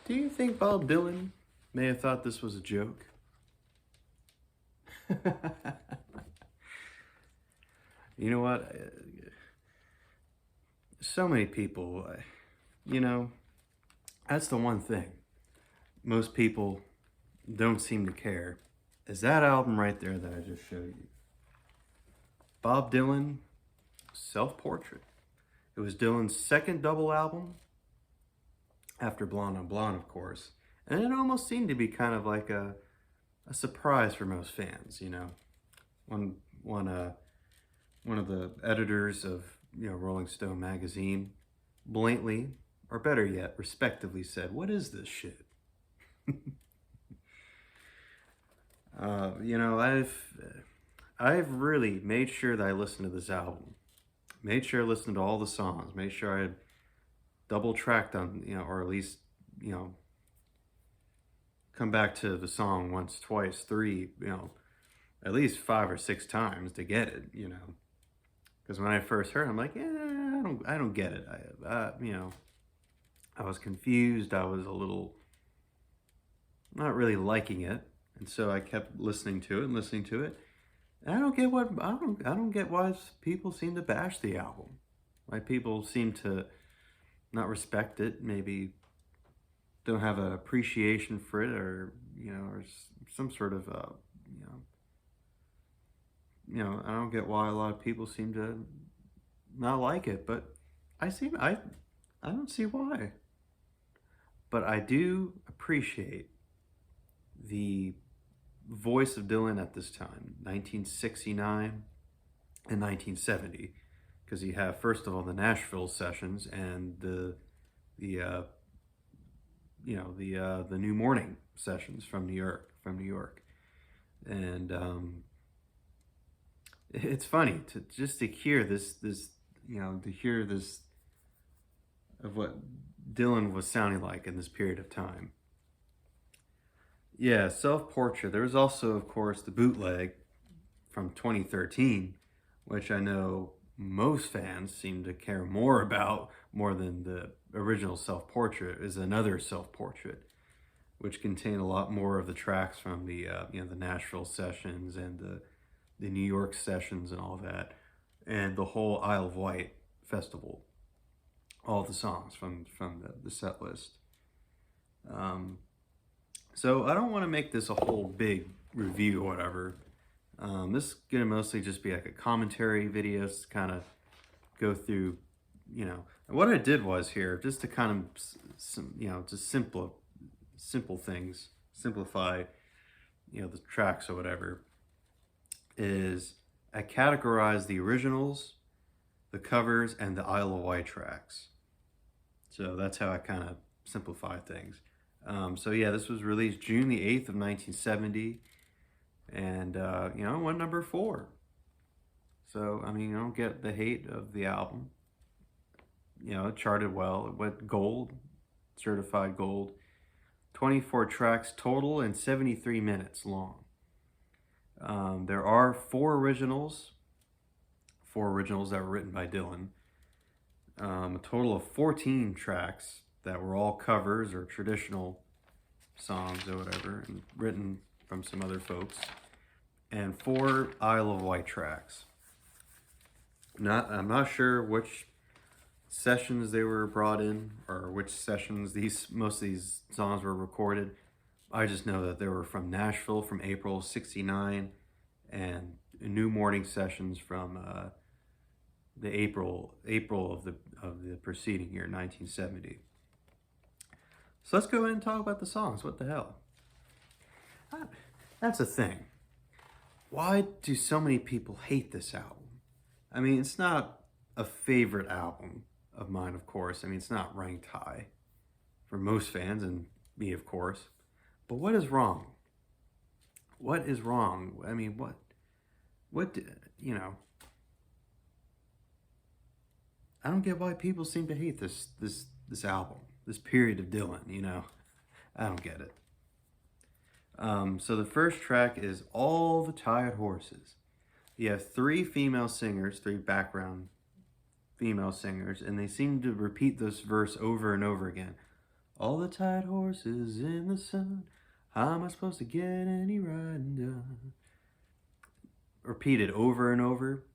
Do you think Bob Dylan may have thought this was a joke? You know what? So many people, you know, that's the one thing. Most people don't seem to care. Is that album right there that I just showed you? Bob Dylan, Self Portrait. It was Dylan's second double album after Blonde on Blonde, of course. And it almost seemed to be kind of like a surprise for most fans, you know. One, one, one of the editors of Rolling Stone magazine blatantly, or better yet, respectively said, "What is this shit?" I've really made sure that I listened to this album, made sure I listened to all the songs, made sure I had double tracked on or at least you know come back to the song once, twice, three, at least 5 or 6 times to get it, because when I first heard it, I'm like, yeah, I don't get it. I was confused. I was a little not really liking it, and so I kept listening to it and listening to it. And I don't get why people seem to bash the album. Why people seem to not respect it. Maybe don't have an appreciation for it, or some sort of I don't get why a lot of people seem to not like it, but I don't see why. But I do appreciate the voice of Dylan at this time, 1969 and 1970, because you have first of all the Nashville sessions and the the New Morning sessions from New York, and it's funny to hear to hear this of what Dylan was sounding like in this period of time. Yeah, Self Portrait. There was also, of course, the bootleg from 2013, which I know most fans seem to care more about more than the original Self Portrait. Is another Self Portrait, which contained a lot more of the tracks from the the Nashville sessions and the New York sessions and all that, and the whole Isle of Wight festival. All the songs from the set list. Um, so I don't want to make this a whole big review or whatever. This is gonna mostly just be like a commentary video, to kind of go through, And what I did was here, just to kind of, just simple things, simplify, the tracks or whatever, is I categorize the originals, the covers, and the Isle of Wight tracks. So that's how I kind of simplify things. So yeah, this was released June the 8th of 1970, and went number 4. So I mean, you don't get the hate of the album. It charted well. It went gold, certified gold. 24 tracks total and 73 minutes long. There are four originals that were written by Dylan. A total of 14 tracks that were all covers or traditional songs or whatever, and written from some other folks, and 4 Isle of Wight tracks. I'm not sure which sessions they were brought in, or which sessions most of these songs were recorded. I just know that they were from Nashville from April '69, and New Morning sessions from the April of the preceding year, 1970. So let's go ahead and talk about the songs. What the hell? That's the thing. Why do so many people hate this album? I mean, it's not a favorite album of mine, of course. I mean, it's not ranked high for most fans, and me, of course. But what is wrong? What is wrong? I mean, I don't get why people seem to hate this album, this period of Dylan. I don't get it. So the first track is All the Tired Horses. You have 3 female singers, 3 background female singers, and they seem to repeat this verse over and over again. All the tired horses in the sun. How am I supposed to get any riding done? Repeated over and over.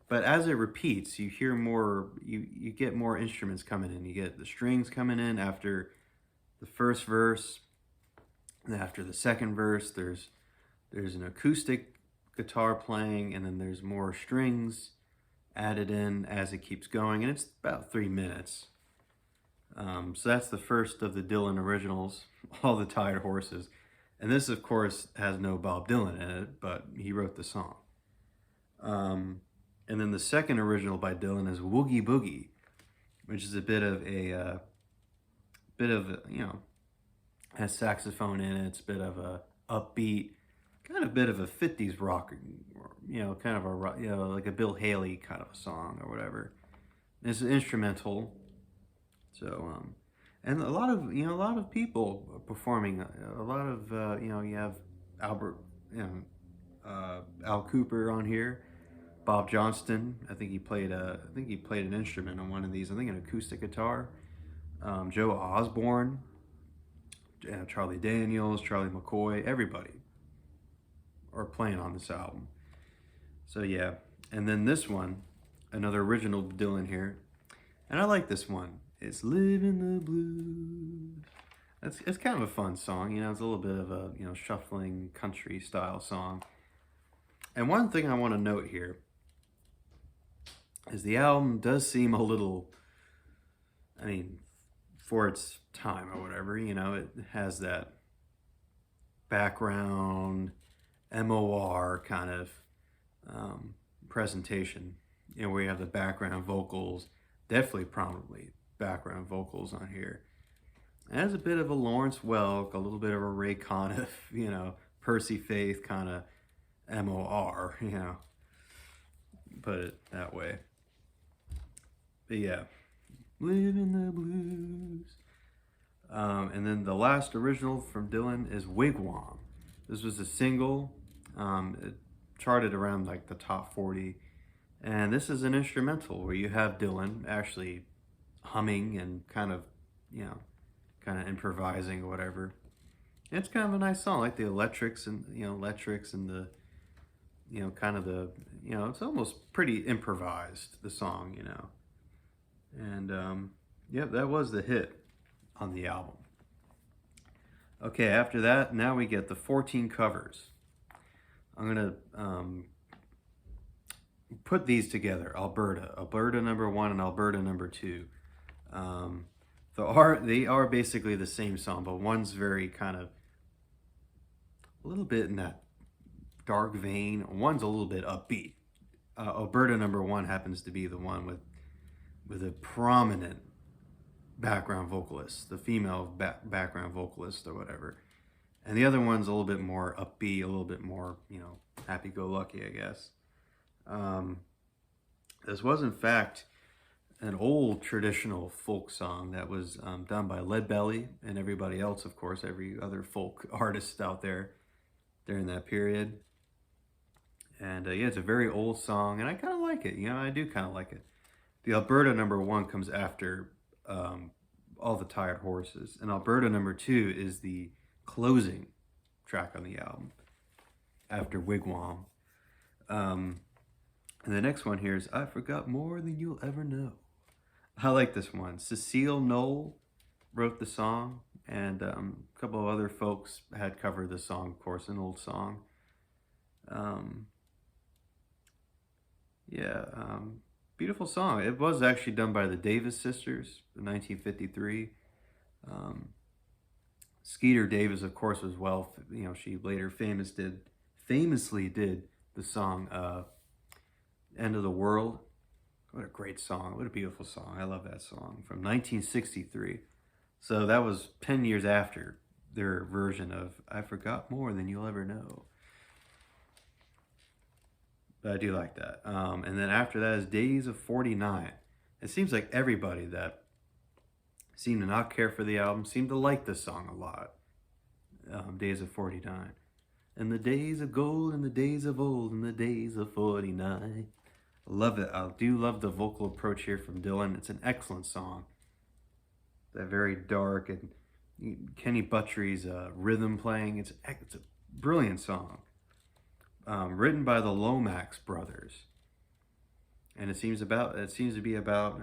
But as it repeats, you hear more, you get more instruments coming in. You get the strings coming in after the first verse. And after the second verse, there's an acoustic guitar playing, and then there's more strings added in as it keeps going, and it's about 3 minutes. So that's the first of the Dylan originals, All the Tired Horses. And this, of course, has no Bob Dylan in it, but he wrote the song. And then the second original by Dylan is Woogie Boogie, which is a bit of a, has saxophone in it. It's a bit of a upbeat, kind of bit of a 50s rock, kind of a, like a Bill Haley kind of a song or whatever. It's instrumental. So, and a lot of people performing, a lot of, you have Albert, Al Cooper on here, Bob Johnston. I think he played an instrument on one of these. I think an acoustic guitar. Joe Osborne, Charlie Daniels, Charlie McCoy, everybody are playing on this album. So yeah, and then this one, another original Dylan here, and I like this one. It's Living the Blues. It's kind of a fun song, it's a little bit of a, shuffling country style song. And one thing I want to note here is the album does seem a little, for its time or whatever, it has that background MOR kind of presentation, where you have the background vocals, definitely prominently background vocals on here. It has a bit of a Lawrence Welk, a little bit of a Ray Conniff, Percy Faith kind of MOR, put it that way. But yeah, Living the Blues. And then the last original from Dylan is Wigwam. This was a single. It charted around like the top 40. And this is an instrumental where you have Dylan actually humming and kind of improvising or whatever. It's kind of a nice song, like the electrics and the kind of the it's almost pretty improvised, the song, And that was the hit on the album. Okay, after that, now we get the 14 covers. I'm gonna put these together. Alberta number 1 and Alberta number 2. They are basically the same song, but one's very kind of a little bit in that dark vein. One's a little bit upbeat. Alberta number 1 happens to be the one with a prominent background vocalist, the female background vocalist or whatever. And the other one's a little bit more upbeat, a little bit more, happy-go-lucky, I guess. This was, in fact, an old traditional folk song that was done by Leadbelly and everybody else, of course, every other folk artist out there during that period. And it's a very old song, and I kind of like it. I do kind of like it. The Alberta number 1 comes after All the Tired Horses, and Alberta number 2 is the closing track on the album after Wigwam. And the next one here is I Forgot More Than You'll Ever Know. I like this one. Cecile Knoll wrote the song, and a couple of other folks had covered the song, of course, an old song. Beautiful song. It was actually done by the Davis sisters in 1953. Skeeter Davis, of course, was she later famously did the song End of the World. What a great song. What a beautiful song. I love that song from 1963. So that was 10 years after their version of I Forgot More Than You'll Ever Know. But I do like that. And then after that is Days of 49. It seems like everybody that seemed to not care for the album seemed to like this song a lot. Days of 49. And the days of gold and the days of old and the days of 49. I love it. I do love the vocal approach here from Dylan. It's an excellent song. That very dark and Kenny Buttrey's rhythm playing. It's a brilliant song, written by the Lomax brothers, and it seems to be about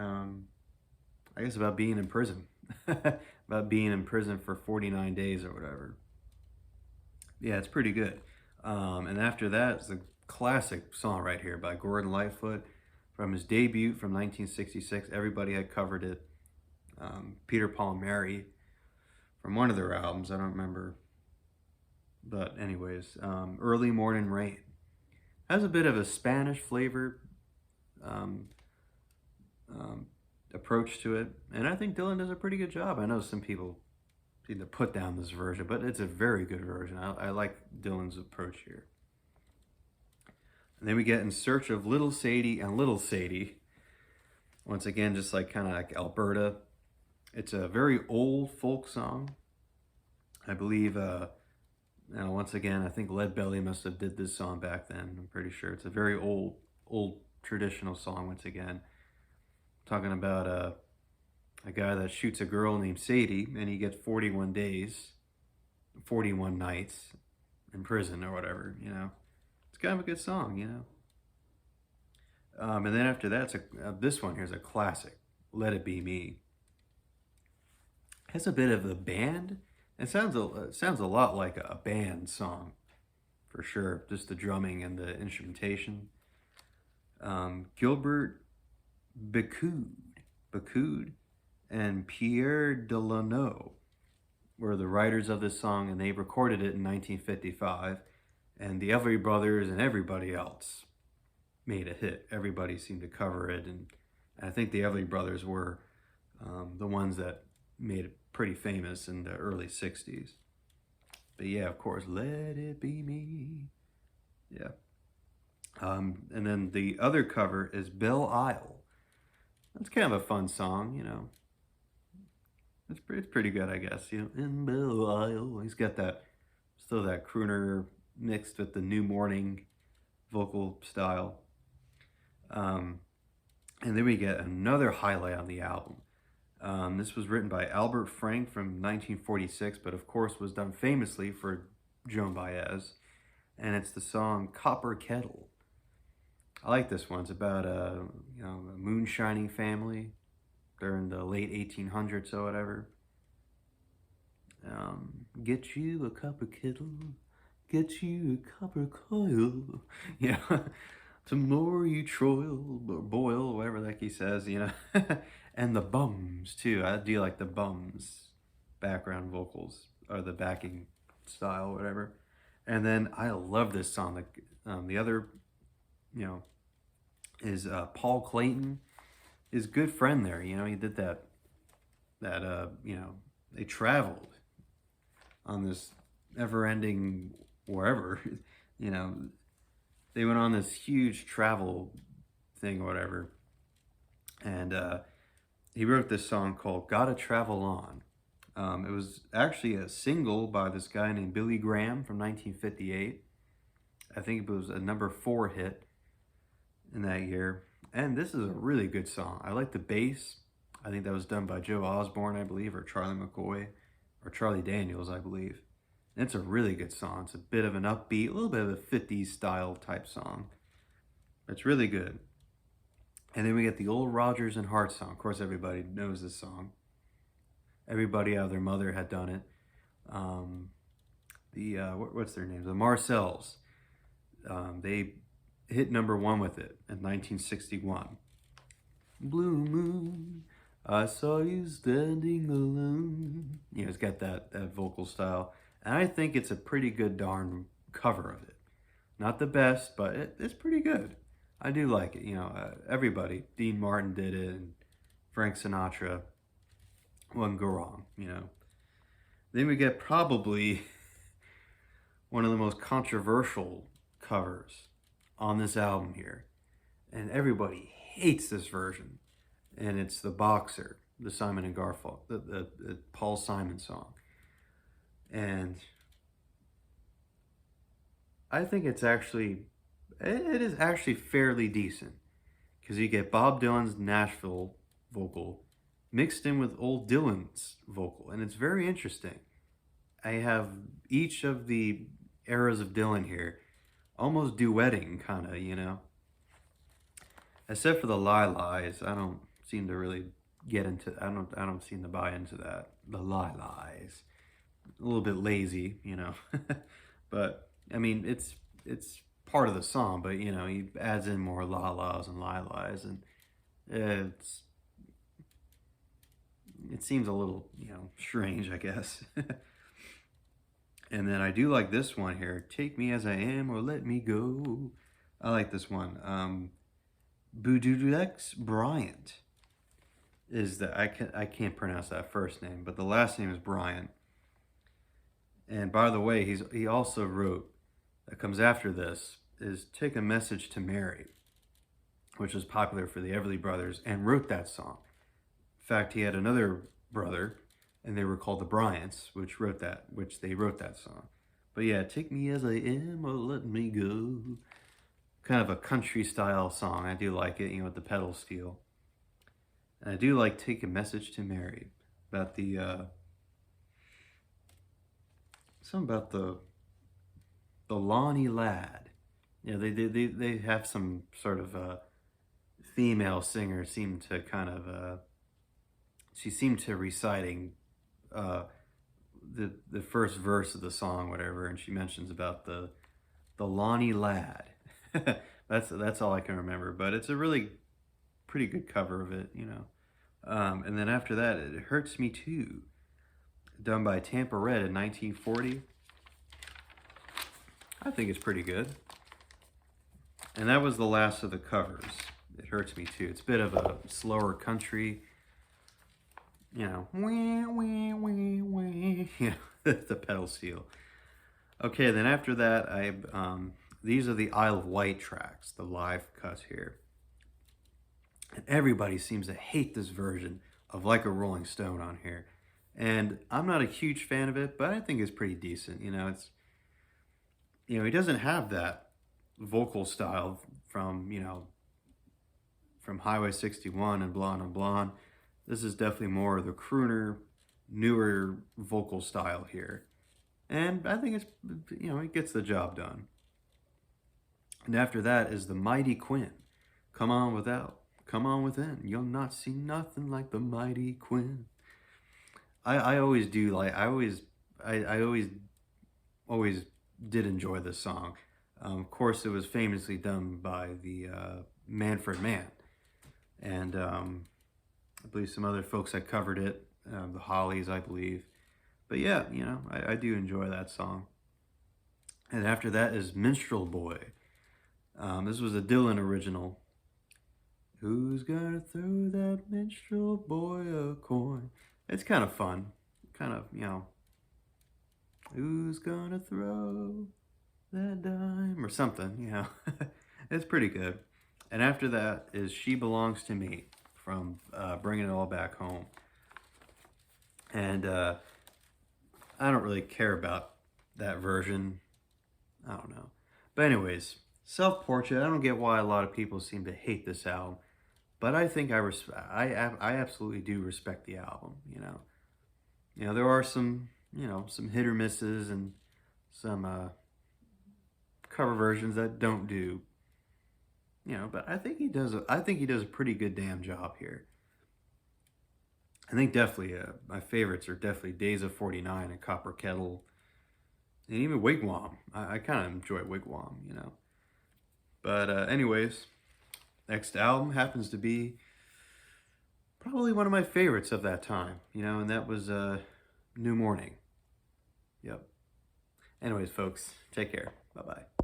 I guess about being in prison, about being in prison for 49 days or whatever. Yeah, it's pretty good. And after that, it's a classic song right here by Gordon Lightfoot from his debut from 1966. Everybody had covered it. Peter, Paul, and Mary from one of their albums. I don't remember. But anyways, Early Morning Rain has a bit of a Spanish flavor um, um, approach to it. And I think Dylan does a pretty good job. I know some people seem to put down this version, but it's a very good version. I like Dylan's approach here. And then we get In Search of Little Sadie and Little Sadie. Once again, just like kind of like Alberta. It's a very old folk song. I believe, once again, I think Lead Belly must have did this song back then. I'm pretty sure. It's a very old traditional song once again. Talking about a guy that shoots a girl named Sadie, and he gets 41 days, 41 nights in prison or whatever, you know. It's kind of a good song, you know. And then after that, this one here's a classic, Let It Be Me. It has a bit of a band. It sounds a lot like a band song, for sure. Just the drumming and the instrumentation. Gilbert Bécaud and Pierre Delano were the writers of this song, and they recorded it in 1955. And the Everly Brothers and everybody else made a hit. Everybody seemed to cover it, and I think the Everly Brothers were the ones that made it pretty famous in the early 60s. But yeah, of course, Let It Be Me. Yeah. And then the other cover is Belle Isle. That's kind of a fun song, you know. It's pretty good, I guess. You know, in Belle Isle, he's got still that crooner mixed with the New Morning vocal style. And then we get another highlight on the album. This was written by Albert Frank from 1946, but of course was done famously for Joan Baez. And it's the song Copper Kettle. I like this one. It's about a moonshining family during the late 1800s or whatever. Get you a copper kettle, get you a copper coil. Yeah, the more you boil, whatever the heck he says, you know. And the bums too. I do like the bums background vocals or the backing style, whatever. And then I love this song. The other, you know, is Paul Clayton, his good friend there. You know, he did that they traveled on this never-ending wherever, you know, they went on this huge travel thing or whatever, and he wrote this song called "Gotta Travel On." It was actually a single by this guy named Billy Graham from 1958. I think it was a #4 hit in that year. And this is a really good song. I like the bass. I think that was done by Joe Osborne, I believe, or Charlie McCoy, or Charlie Daniels, I believe. And it's a really good song. It's a bit of an upbeat, a little bit of a 50s style type song. It's really good. And then we get the old Rodgers and Hart song. Of course, everybody knows this song. Everybody out of their mother had done it. What's their names? The Marcells. They hit #1 with it in 1961. Blue moon, I saw you standing alone. You know, it's got that vocal style. And I think it's a pretty good darn cover of it. Not the best, but it's pretty good. I do like it. You know, everybody. Dean Martin did it, and Frank Sinatra. Wouldn't go wrong, you know. Then we get probably one of the most controversial covers on this album here. And everybody hates this version. And it's The Boxer, the Simon and Garfunkel, the Paul Simon song. And I think it is actually fairly decent. Because you get Bob Dylan's Nashville vocal, mixed in with old Dylan's vocal, and it's very interesting. I have each of the eras of Dylan here, almost duetting, kind of, you know. Except for the lie lies, I don't seem to really get into. I don't seem to buy into that. The lie lies, a little bit lazy, you know. But I mean, it's part of the song, but you know, he adds in more la la's and lie lies, and it's it seems a little, you know, strange, I guess. And then I do like this one here. Take me as I am or let me go. I like this one. Bududex Bryant is the I can't pronounce that first name, but the last name is Bryant. And by the way, he also wrote, that comes after this, is Take a Message to Mary, which was popular for the Everly Brothers, and wrote that song. In fact, he had another brother, and they were called the Bryants, which they wrote that song. But yeah, Take Me As I Am or Let Me Go. Kind of a country style song. I do like it, you know, with the pedal steel. And I do like Take a Message to Mary, about the something about the Lonnie lad. You know, they have some sort of female singer seem to kind of she seemed to reciting the first verse of the song, whatever, and she mentions about the Lonnie lad. That's all I can remember, but it's a really pretty good cover of it, you know. And then after that, It Hurts Me Too, done by Tampa Red in 1940. I think it's pretty good. And that was the last of the covers. It Hurts Me Too. It's a bit of a slower country, you know, wah, wah, wah, wah. You know, the pedal steel. Okay, then after that, these are the Isle of Wight tracks, the live cuts here. And everybody seems to hate this version of Like a Rolling Stone on here. And I'm not a huge fan of it, but I think it's pretty decent. You know, he doesn't have that vocal style from, you know, from Highway 61 and Blonde on Blonde. This is definitely more of the crooner, newer vocal style here. And I think it's, you know, it gets the job done. And after that is the Mighty Quinn. Come on without, come on within. You'll not see nothing like the Mighty Quinn. I always do like, I always did enjoy this song. Of course, it was famously done by the Manfred Mann. And I believe some other folks had covered it, the Hollies, I believe. But yeah, you know, I do enjoy that song. And after that is Minstrel Boy. This was a Dylan original. Who's gonna throw that minstrel boy a coin? It's kind of fun. Kind of, you know, who's gonna throw that dime? Or something, you know. It's pretty good. And after that is She Belongs to Me from Bringing It All Back Home. And I don't really care about that version. I don't know. But anyways, Self-Portrait, I don't get why a lot of people seem to hate this album. But I think I absolutely do respect the album, you know. You know, there are some, you know, some hit or misses and some cover versions that don't do, you know, but I think he does a pretty good damn job here. I think definitely my favorites are definitely Days of 49 and Copper Kettle, and even Wigwam. I kind of enjoy Wigwam, you know. But anyways, next album happens to be probably one of my favorites of that time, you know, and that was New Morning. Yep. Anyways, folks, take care. Bye-bye.